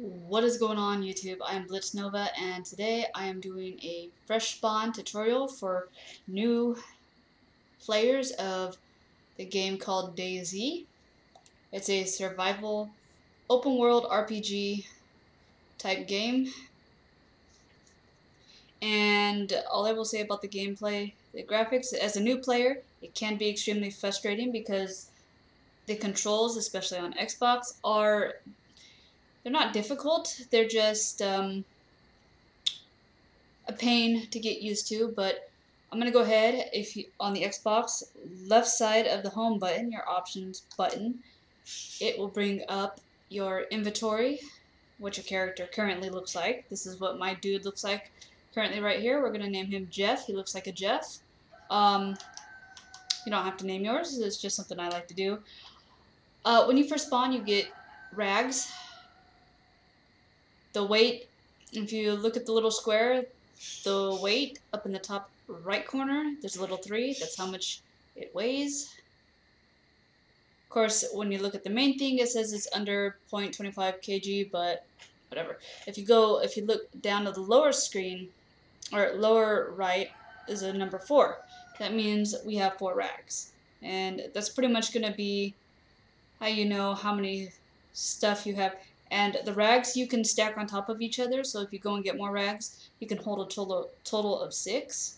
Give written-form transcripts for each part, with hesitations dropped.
What is going on, YouTube? I am BlitzNova, and today I am doing a fresh spawn tutorial for new players of the game called DayZ. It's a survival open world RPG type game, and all I will say about the gameplay, the graphics, as a new player, it can be extremely frustrating because the controls, especially on Xbox, they're not difficult, they're just a pain to get used to, but I'm gonna go ahead. If you on the Xbox, left side of the home button, your options button, it will bring up your inventory, what your character currently looks like. This is what my dude looks like currently right here. We're gonna name him Jeff. He looks like a Jeff. Um, you don't have to name yours. It's just something I like to do. When you first spawn, you get rags. The weight, if you look at the little square, the weight up in the top right corner, there's a little 3. That's how much it weighs. Of course, when you look at the main thing, it says it's under 0.25 kg, but whatever. If you look down to the lower screen, or lower right, is a number 4. That means we have 4 rags. And that's pretty much going to be how you know how many stuff you have. And the rags you can stack on top of each other, so if you go and get more rags, you can hold a total of 6.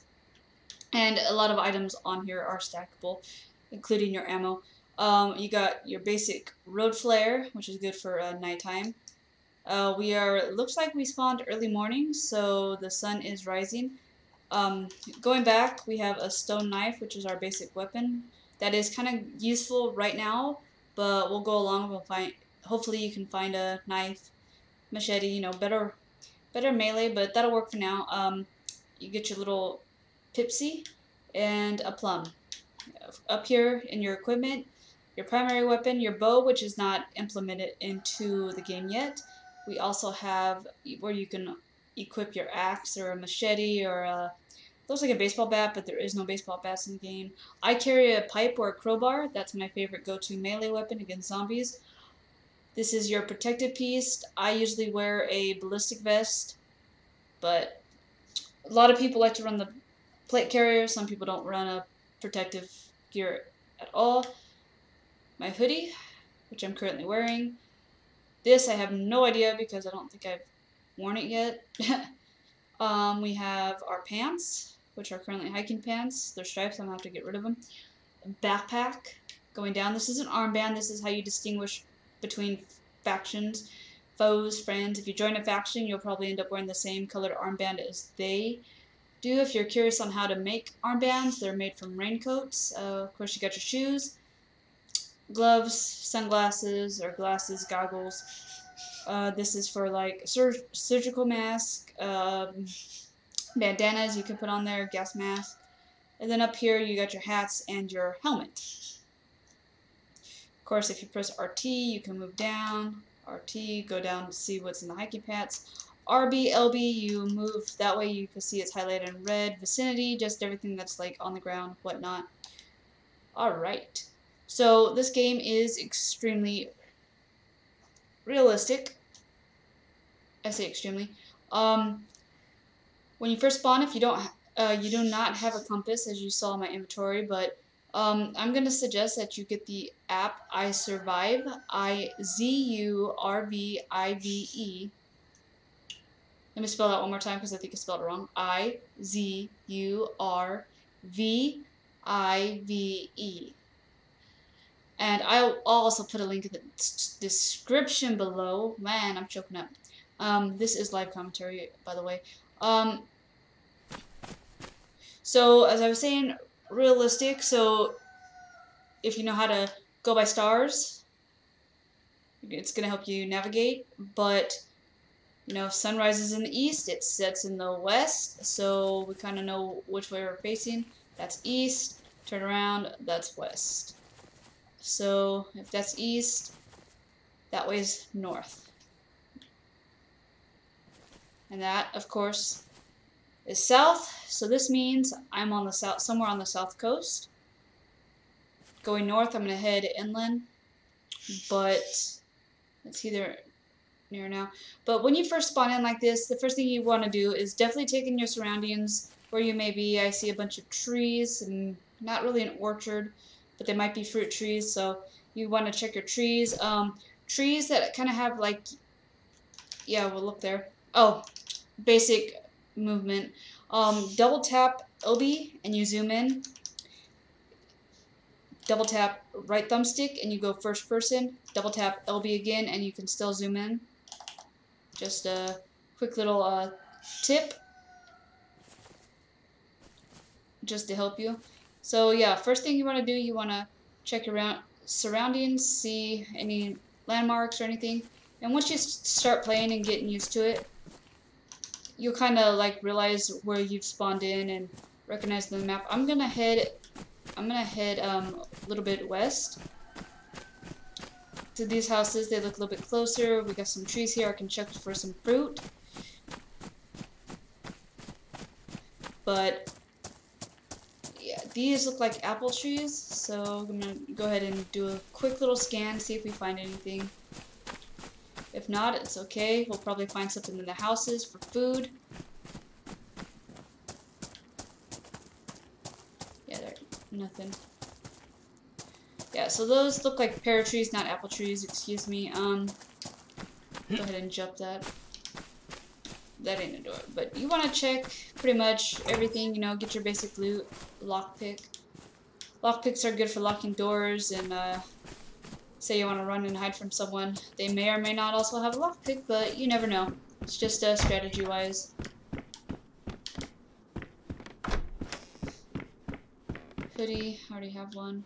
And a lot of items on here are stackable, including your ammo. You got your basic road flare, which is good for nighttime. Looks like we spawned early morning, so the sun is rising. Going back, we have a stone knife, which is our basic weapon. That is kind of useful right now, but we'll go along. Hopefully you can find a knife, machete, better melee, but that'll work for now. You get your little Pipsy and a plum. Up here in your equipment, your primary weapon, your bow, which is not implemented into the game yet. We also have where you can equip your axe or a machete or looks like a baseball bat, but there is no baseball bats in the game. I carry a pipe or a crowbar. That's my favorite go-to melee weapon against zombies. This is your protective piece. I usually wear a ballistic vest, but a lot of people like to run the plate carrier. Some people don't run a protective gear at all. My hoodie, which I'm currently wearing. This I have no idea because I don't think I've worn it yet. We have our pants, which are currently hiking pants. They're stripes, I'm gonna have to get rid of them. Backpack going down. This is an armband. This is how you distinguish between factions, foes, friends. If you join a faction, you'll probably end up wearing the same colored armband as they do. If you're curious on how to make armbands, they're made from raincoats. Of course, you got your shoes, gloves, sunglasses or glasses, goggles. This is for like surgical mask, bandanas you can put on there, gas mask. And then up here you got your hats and your helmet. Of course, if you press RT, you can move down. RT, go down to see what's in the hiking pants. RB, LB, you move that way, you can see it's highlighted in red. Vicinity, just everything that's like on the ground, whatnot. Alright, so this game is extremely realistic. I say extremely. When you first spawn, if you do not have a compass, as you saw in my inventory, but I'm going to suggest that you get the app iZurvive, iZurvive. Let me spell that one more time because I think I spelled it wrong. iZurvive. And I'll also put a link in the description below. Man, I'm choking up. This is live commentary, by the way. So, as I was saying, realistic. So, if you know how to go by stars, it's going to help you navigate. But, if sun rises in the east, it sets in the west. So, we kind of know which way we're facing. That's east. Turn around, that's west. So, if that's east, that way's north. And that, of course, is south. So this means I'm on the south, somewhere on the south coast. Going north, I'm going to head inland. But it's either near now. But when you first spawn in like this, the first thing you want to do is definitely take in your surroundings where you may be. I see a bunch of trees and not really an orchard, but they might be fruit trees. So you want to check your trees. Trees that kind of have like, yeah, we'll look there. Oh, basic movement. Double tap LB and you zoom in. Double tap right thumbstick and you go first person. Double tap LB again and you can still zoom in. Just a quick little tip just to help you. So yeah, first thing you want to do, you want to check your surroundings, see any landmarks or anything. And once you start playing and getting used to it, you'll kind of like realize where you've spawned in and recognize the map. I'm gonna head a little bit west to these houses. They look a little bit closer. We got some trees here. I can check for some fruit. But yeah, these look like apple trees. So I'm gonna go ahead and do a quick little scan, see if we find anything. If not, it's okay. We'll probably find something in the houses for food. Yeah, there's nothing. Yeah, so those look like pear trees, not apple trees, excuse me. Go ahead and jump that. That ain't a door. But you want to check pretty much everything, you know, get your basic loot. Lockpick. Lockpicks are good for locking doors and, say you want to run and hide from someone. They may or may not also have a lockpick, but you never know. It's just strategy-wise. Hoodie, I already have one.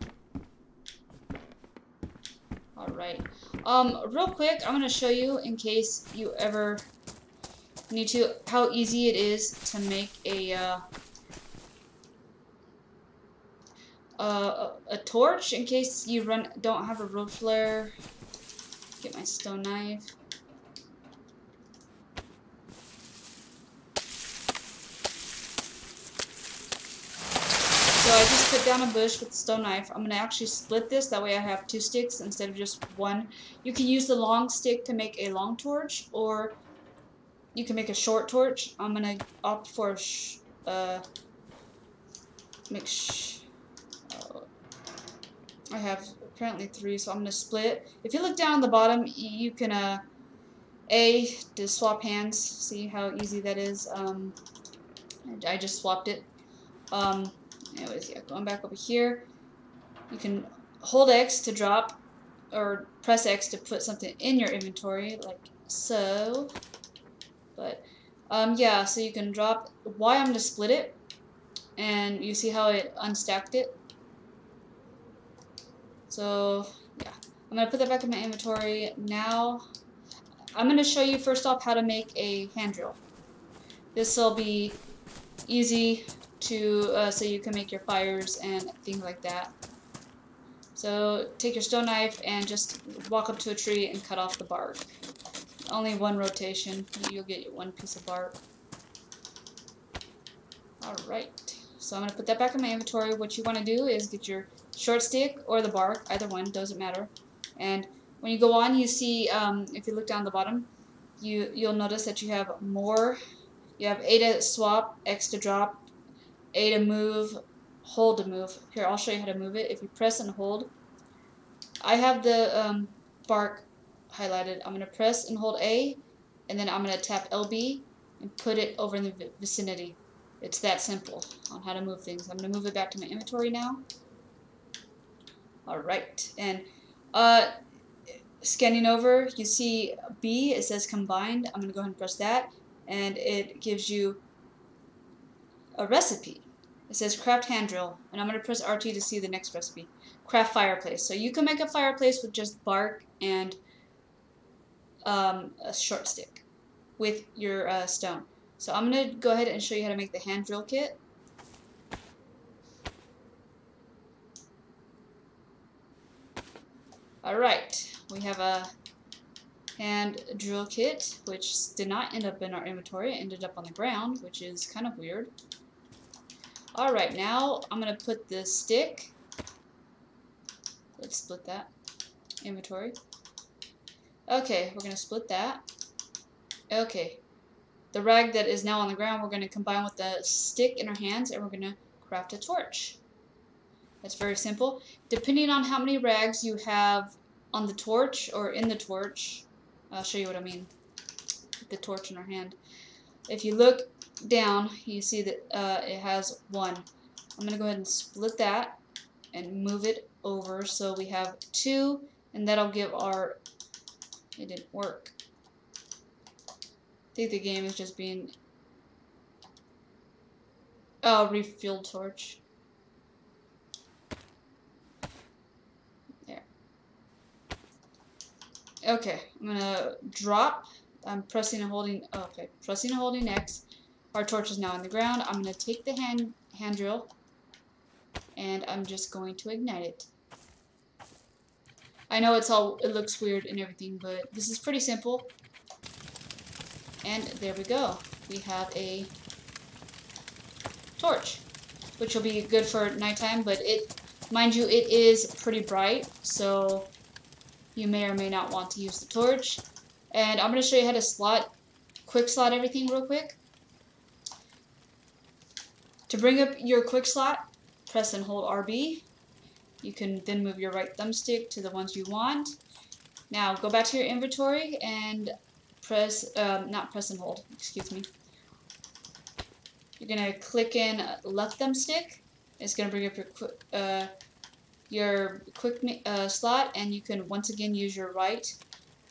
Alright. Real quick, I'm going to show you, in case you ever need to, how easy it is to make a torch in case you don't have a road flare. Get my stone knife. So I just put down a bush with the stone knife. I'm gonna actually split this, that way I have 2 sticks instead of just one. You can use the long stick to make a long torch, or you can make a short torch. I'm gonna opt for I have apparently 3, so I'm gonna split. If you look down on the bottom, you can to swap hands. See how easy that is. I just swapped it. Anyways, yeah, going back over here, you can hold X to drop, or press X to put something in your inventory, like so. But yeah, so you can drop Y. I'm gonna split it, and you see how it unstacked it. So yeah, I'm gonna put that back in my inventory. Now I'm gonna show you first off how to make a hand drill. This will be easy to so you can make your fires and things like that. So take your stone knife and just walk up to a tree and cut off the bark. Only one rotation, you'll get your 1 piece of bark. Alright, so I'm going to put that back in my inventory. What you want to do is get your short stick or the bark, either one, doesn't matter. And when you go on, you see, if you look down the bottom, you'll notice that you have more. You have A to swap, X to drop, A to move, hold to move. Here, I'll show you how to move it. If you press and hold, I have the bark highlighted. I'm going to press and hold A, and then I'm going to tap LB and put it over in the vicinity. It's that simple on how to move things. I'm going to move it back to my inventory now. Alright, and scanning over, you see B, it says combined. I'm going to go ahead and press that, and it gives you a recipe. It says craft hand drill, and I'm going to press RT to see the next recipe. Craft fireplace. So you can make a fireplace with just bark and a short stick with your stone. So I'm going to go ahead and show you how to make the hand drill kit. Alright, we have a hand drill kit, which did not end up in our inventory. It ended up on the ground, which is kind of weird. Alright, now I'm going to put the stick. Let's split that. Inventory. Okay, we're going to split that. Okay. The rag that is now on the ground, we're going to combine with the stick in our hands, and we're going to craft a torch. That's very simple. Depending on how many rags you have on the torch or in the torch, I'll show you what I mean. The torch in our hand. If you look down, you see that it has 1. I'm going to go ahead and split that and move it over so we have 2, and that'll give our... It didn't work. I think the game is just being... Oh, refuel torch. There. Okay, I'm gonna drop. I'm pressing and holding... Oh, okay, pressing and holding X. Our torch is now on the ground. I'm gonna take the hand drill, and I'm just going to ignite it. I know it looks weird and everything, but this is pretty simple. And there we go. We have a torch, which will be good for nighttime, but mind you, it is pretty bright, so you may or may not want to use the torch. And I'm going to show you how to quick slot everything real quick. To bring up your quick slot, press and hold RB. You can then move your right thumbstick to the ones you want. Now go back to your inventory and not press and hold, excuse me. You're going to click in left thumbstick. It's going to bring up your quick slot, and you can once again use your right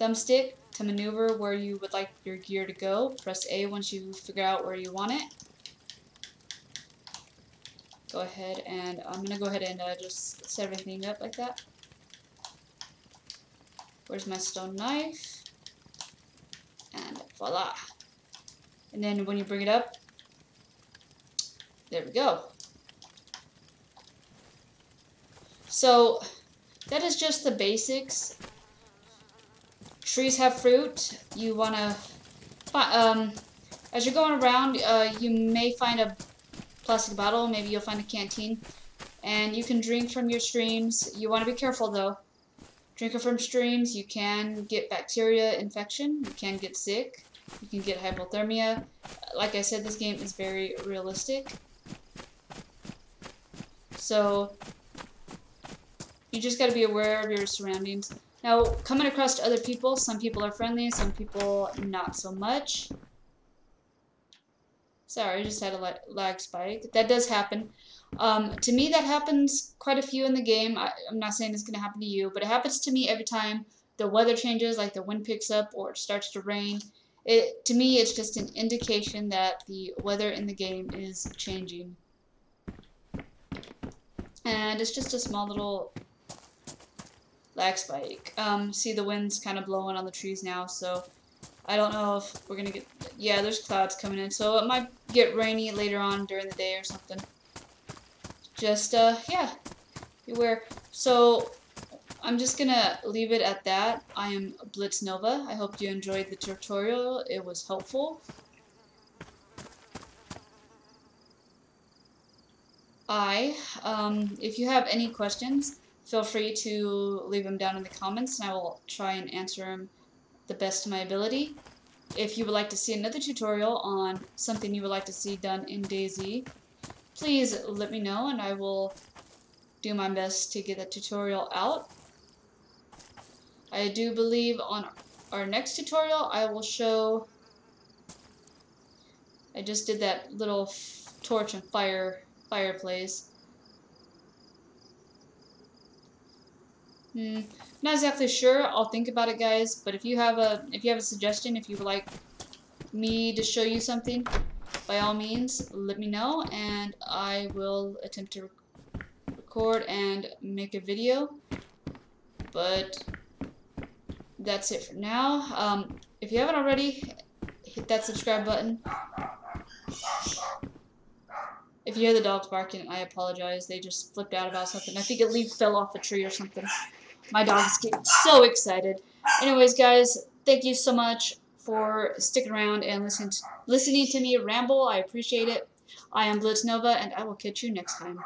thumbstick to maneuver where you would like your gear to go. Press A once you figure out where you want it. Go ahead, and I'm going to go ahead and just set everything up like that. Where's my stone knife? And voila. And then when you bring it up, there we go. So that is just the basics. Trees have fruit. You want to, as you're going around, you may find a plastic bottle, maybe you'll find a canteen, and you can drink from your streams. You want to be careful though. Drinking from streams, you can get bacteria infection, you can get sick, you can get hypothermia. Like I said, this game is very realistic. So you just got to be aware of your surroundings. Now, coming across to other people, some people are friendly, some people not so much. Sorry, I just had a lag spike. That does happen. To me, that happens quite a few in the game. I'm not saying it's going to happen to you, but it happens to me every time the weather changes, like the wind picks up or it starts to rain. To me, it's just an indication that the weather in the game is changing. And it's just a small little lag spike. See, the wind's kind of blowing on the trees now, so I don't know if we're going to get... Yeah, there's clouds coming in, so it might get rainy later on during the day or something. Just, yeah, beware. So, I'm just going to leave it at that. I am BlitzNova. I hope you enjoyed the tutorial. It was helpful. If you have any questions, feel free to leave them down in the comments, and I will try and answer them the best of my ability. If you would like to see another tutorial on something you would like to see done in DayZ, please let me know, and I will do my best to get that tutorial out. I do believe on our next tutorial I will show... I just did that little torch and fireplace. Not exactly sure. I'll think about it, guys. But if you have a suggestion, if you would like me to show you something, by all means, let me know, and I will attempt to record and make a video. But that's it for now. If you haven't already, hit that subscribe button. If you hear the dogs barking, I apologize. They just flipped out about something. I think a leaf fell off a tree or something. My dogs get so excited. Anyways, guys, thank you so much for sticking around and listening to me ramble. I appreciate it. I am BlitzNova, and I will catch you next time.